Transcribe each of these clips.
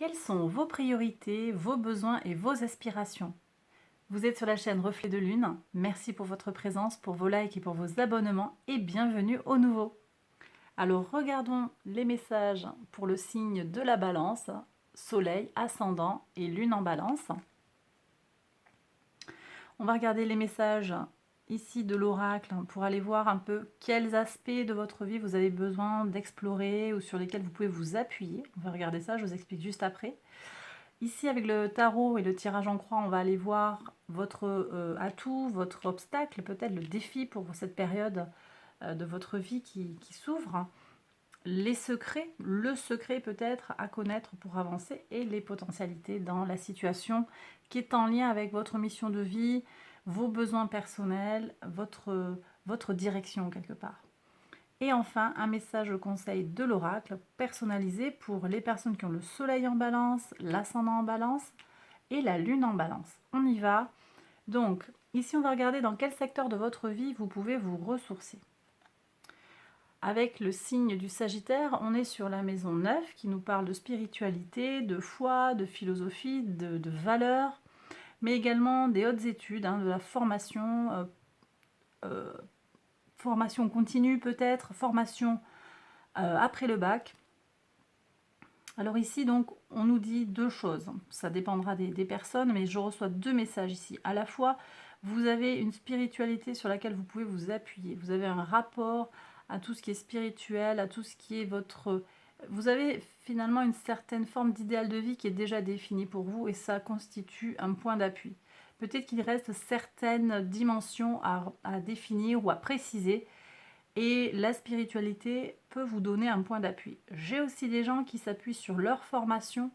Quelles sont vos priorités, vos besoins et vos aspirations? Vous êtes sur la chaîne Reflet de Lune. Merci pour votre présence, pour vos likes et pour vos abonnements et bienvenue au nouveau. Alors regardons les messages pour le signe de la Balance, Soleil, Ascendant et Lune en Balance. On va regarder les messages ici de l'oracle pour aller voir un peu quels aspects de votre vie vous avez besoin d'explorer ou sur lesquels vous pouvez vous appuyer. On va regarder ça, je vous explique juste après. Ici, avec le tarot et le tirage en croix, on va aller voir votre atout, votre obstacle, peut-être le défi pour cette période de votre vie qui s'ouvre. Les secrets, le secret peut-être à connaître pour avancer et les potentialités dans la situation qui est en lien avec votre mission de vie, vos besoins personnels, votre direction quelque part. Et enfin, un message conseil de l'oracle personnalisé pour les personnes qui ont le soleil en balance, l'ascendant en balance et la lune en balance. On y va. Donc, ici, on va regarder dans quel secteur de votre vie vous pouvez vous ressourcer. Avec le signe du Sagittaire, on est sur la maison 9 qui nous parle de spiritualité, de foi, de philosophie, de valeurs, mais également des hautes études, de la formation, formation continue peut-être, formation après le bac. Alors ici, donc, on nous dit deux choses. Ça dépendra des personnes, mais je reçois deux messages ici. À la fois, vous avez une spiritualité sur laquelle vous pouvez vous appuyer. Vous avez un rapport à tout ce qui est spirituel, à tout ce qui est votre... Vous avez finalement une certaine forme d'idéal de vie qui est déjà définie pour vous et ça constitue un point d'appui. Peut-être qu'il reste certaines dimensions à définir ou à préciser, et la spiritualité peut vous donner un point d'appui. J'ai aussi des gens qui s'appuient sur leur formation,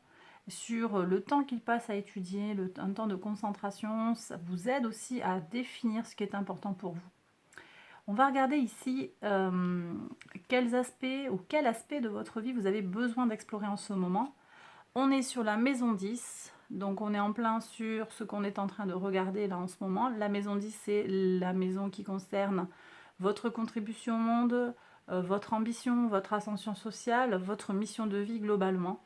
sur le temps qu'ils passent à étudier, un temps de concentration. Ça vous aide aussi à définir ce qui est important pour vous. On va regarder ici quels aspects ou quel aspect de votre vie vous avez besoin d'explorer en ce moment. On est sur la maison 10, donc on est en plein sur ce qu'on est en train de regarder là en ce moment. La maison 10, c'est la maison qui concerne votre contribution au monde, votre ambition, votre ascension sociale, votre mission de vie globalement.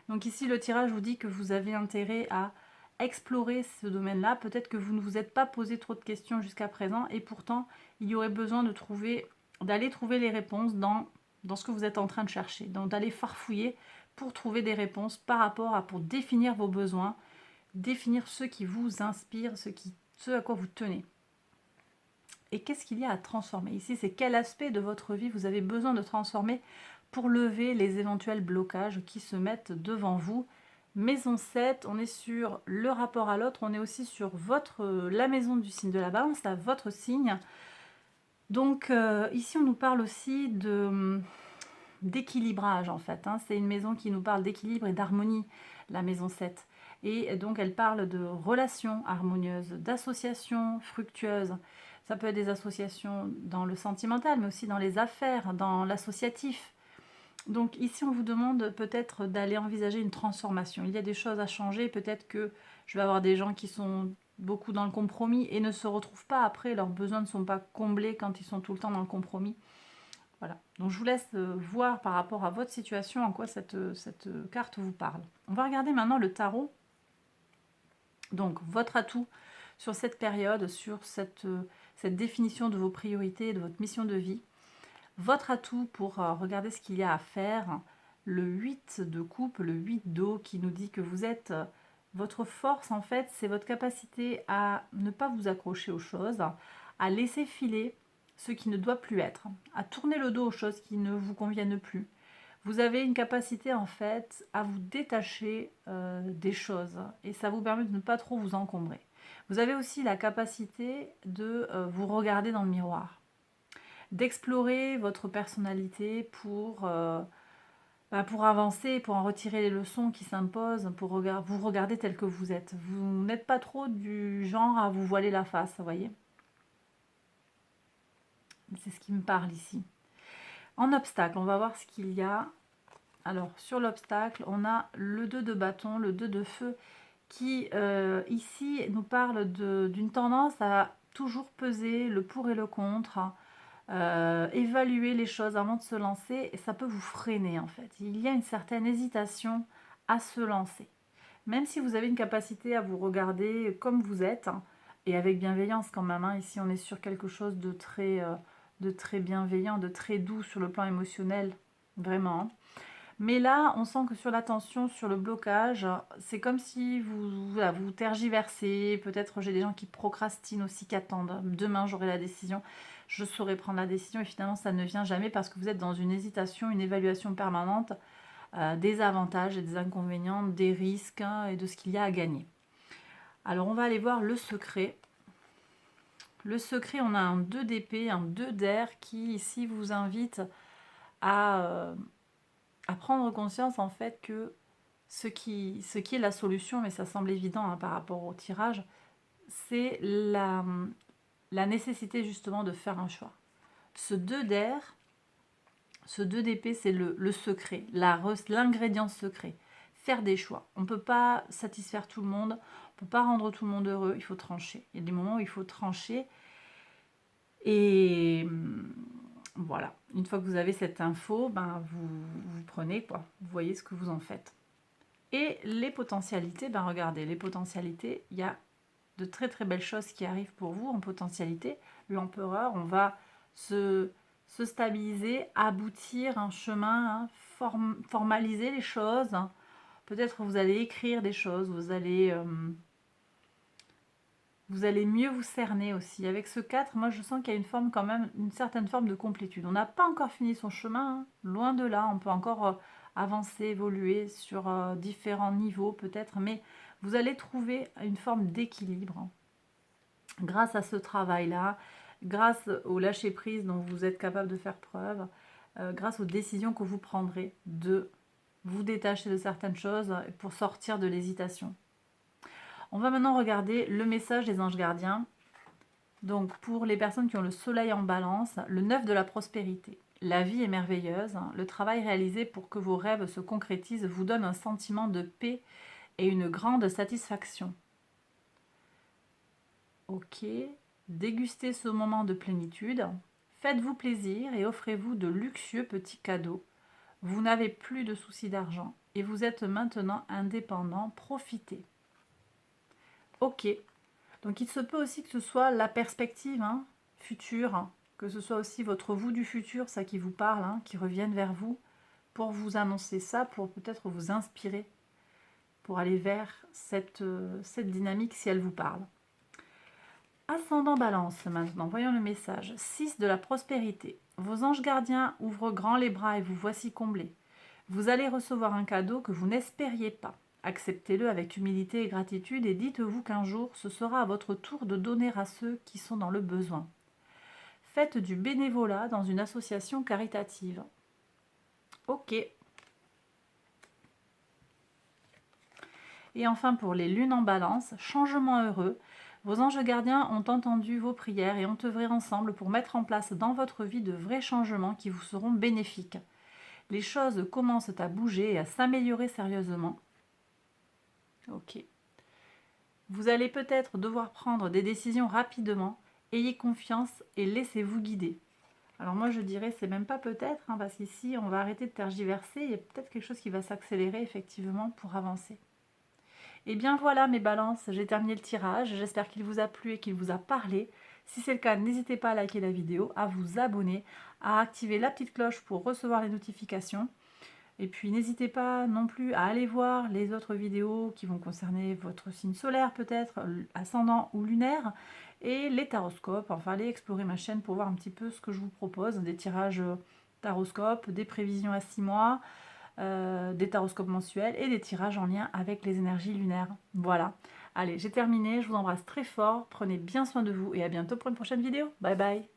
Donc ici, le tirage vous dit que vous avez intérêt à explorer ce domaine-là. Peut-être que vous ne vous êtes pas posé trop de questions jusqu'à présent et pourtant, il y aurait besoin d'aller trouver les réponses dans ce que vous êtes en train de chercher. Donc d'aller farfouiller pour trouver des réponses pour définir vos besoins, définir ce qui vous inspire, ce à quoi vous tenez. Et qu'est-ce qu'il y a à transformer? Ici, c'est quel aspect de votre vie vous avez besoin de transformer pour lever les éventuels blocages qui se mettent devant vous. Maison 7, on est sur le rapport à l'autre, on est aussi sur la maison du signe de la Balance, à votre signe. Donc ici, on nous parle aussi d'équilibrage en fait. C'est une maison qui nous parle d'équilibre et d'harmonie, la maison 7. Et donc, elle parle de relations harmonieuses, d'associations fructueuses. Ça peut être des associations dans le sentimental, mais aussi dans les affaires, dans l'associatif. Donc ici, on vous demande peut-être d'aller envisager une transformation. Il y a des choses à changer. Peut-être que je vais avoir des gens qui sont beaucoup dans le compromis et ne se retrouvent pas après. Leurs besoins ne sont pas comblés quand ils sont tout le temps dans le compromis. Voilà. Donc je vous laisse voir par rapport à votre situation en quoi cette carte vous parle. On va regarder maintenant le tarot. Donc votre atout sur cette période, sur cette définition de vos priorités, de votre mission de vie. Votre atout pour regarder ce qu'il y a à faire, le 8 de coupe, le 8 d'eau qui nous dit que vous êtes... votre force en fait, c'est votre capacité à ne pas vous accrocher aux choses, à laisser filer ce qui ne doit plus être, à tourner le dos aux choses qui ne vous conviennent plus. Vous avez une capacité en fait à vous détacher des choses et ça vous permet de ne pas trop vous encombrer. Vous avez aussi la capacité de vous regarder dans le miroir, d'explorer votre personnalité pour avancer, pour en retirer les leçons qui s'imposent, pour vous regarder tel que vous êtes. Vous n'êtes pas trop du genre à vous voiler la face, vous voyez. C'est ce qui me parle ici. En obstacle, on va voir ce qu'il y a. Alors, sur l'obstacle, on a le 2 de bâton, le 2 de feu, qui, ici, nous parle d'une tendance à toujours peser le pour et le contre, évaluer les choses avant de se lancer, et ça peut vous freiner, en fait. Il y a une certaine hésitation à se lancer. Même si vous avez une capacité à vous regarder comme vous êtes, hein, et avec bienveillance quand même, hein. Ici on est sur quelque chose de très bienveillant, de très doux sur le plan émotionnel, vraiment, hein. Mais là, on sent que sur la tension, sur le blocage, c'est comme si voilà, vous tergiversez. Peut-être j'ai des gens qui procrastinent aussi, qui attendent. Demain, j'aurai la décision, je saurai prendre la décision. Et finalement, ça ne vient jamais parce que vous êtes dans une hésitation, une évaluation permanente des avantages et des inconvénients, des risques, hein, et de ce qu'il y a à gagner. Alors, on va aller voir le secret. Le secret, on a un 2 d'épée, un 2 d'air qui, ici, vous invite à prendre conscience en fait que ce qui est la solution, mais ça semble évident, hein, par rapport au tirage, c'est la nécessité justement de faire un choix. Ce 2 d'air, ce 2 d'épée, c'est le secret, l'ingrédient secret. Faire des choix. On ne peut pas satisfaire tout le monde, on ne peut pas rendre tout le monde heureux, il faut trancher. Il y a des moments où il faut trancher. Et voilà, une fois que vous avez cette info, ben vous prenez quoi, vous voyez ce que vous en faites. Et les potentialités, ben regardez, les potentialités, il y a de très très belles choses qui arrivent pour vous en potentialité. L'empereur, on va se stabiliser, aboutir un chemin, hein, formaliser les choses. Peut-être vous allez écrire des choses, vous allez mieux vous cerner aussi. Avec ce 4, moi je sens qu'il y a une forme quand même, une certaine forme de complétude. On n'a pas encore fini son chemin, hein, loin de là. On peut encore avancer, évoluer sur différents niveaux peut-être, mais vous allez trouver une forme d'équilibre, hein, grâce à ce travail-là, grâce au lâcher-prise dont vous êtes capable de faire preuve, grâce aux décisions que vous prendrez de vous détacher de certaines choses pour sortir de l'hésitation. On va maintenant regarder le message des anges gardiens. Donc pour les personnes qui ont le soleil en balance, le 9 de la prospérité. La vie est merveilleuse. Le travail réalisé pour que vos rêves se concrétisent vous donne un sentiment de paix et une grande satisfaction. Ok. Dégustez ce moment de plénitude. Faites-vous plaisir et offrez-vous de luxueux petits cadeaux. Vous n'avez plus de soucis d'argent et vous êtes maintenant indépendant. Profitez. Ok. Donc il se peut aussi que ce soit la perspective, hein, future, hein, que ce soit aussi votre vous du futur, ça qui vous parle, hein, qui revienne vers vous pour vous annoncer ça, pour peut-être vous inspirer, pour aller vers cette dynamique si elle vous parle. Ascendant Balance maintenant, voyons le message. 6 de la prospérité. Vos anges gardiens ouvrent grand les bras et vous voici comblés. Vous allez recevoir un cadeau que vous n'espériez pas. Acceptez-le avec humilité et gratitude et dites-vous qu'un jour, ce sera à votre tour de donner à ceux qui sont dans le besoin. Faites du bénévolat dans une association caritative. Ok. Et enfin pour les lunes en balance, changement heureux. Vos anges gardiens ont entendu vos prières et ont œuvré ensemble pour mettre en place dans votre vie de vrais changements qui vous seront bénéfiques. Les choses commencent à bouger et à s'améliorer sérieusement. Ok. Vous allez peut-être devoir prendre des décisions rapidement. Ayez confiance et laissez-vous guider. Alors moi je dirais, c'est même pas peut-être, hein, parce qu'ici on va arrêter de tergiverser. Il y a peut-être quelque chose qui va s'accélérer effectivement pour avancer. Et bien voilà mes balances, j'ai terminé le tirage. J'espère qu'il vous a plu et qu'il vous a parlé. Si c'est le cas, n'hésitez pas à liker la vidéo, à vous abonner, à activer la petite cloche pour recevoir les notifications. Et puis n'hésitez pas non plus à aller voir les autres vidéos qui vont concerner votre signe solaire peut-être, ascendant ou lunaire, et les taroscopes. Enfin, allez explorer ma chaîne pour voir un petit peu ce que je vous propose, des tirages taroscopes, des prévisions à 6 mois, des taroscopes mensuels et des tirages en lien avec les énergies lunaires. Voilà. Allez, j'ai terminé, je vous embrasse très fort, prenez bien soin de vous et à bientôt pour une prochaine vidéo. Bye bye.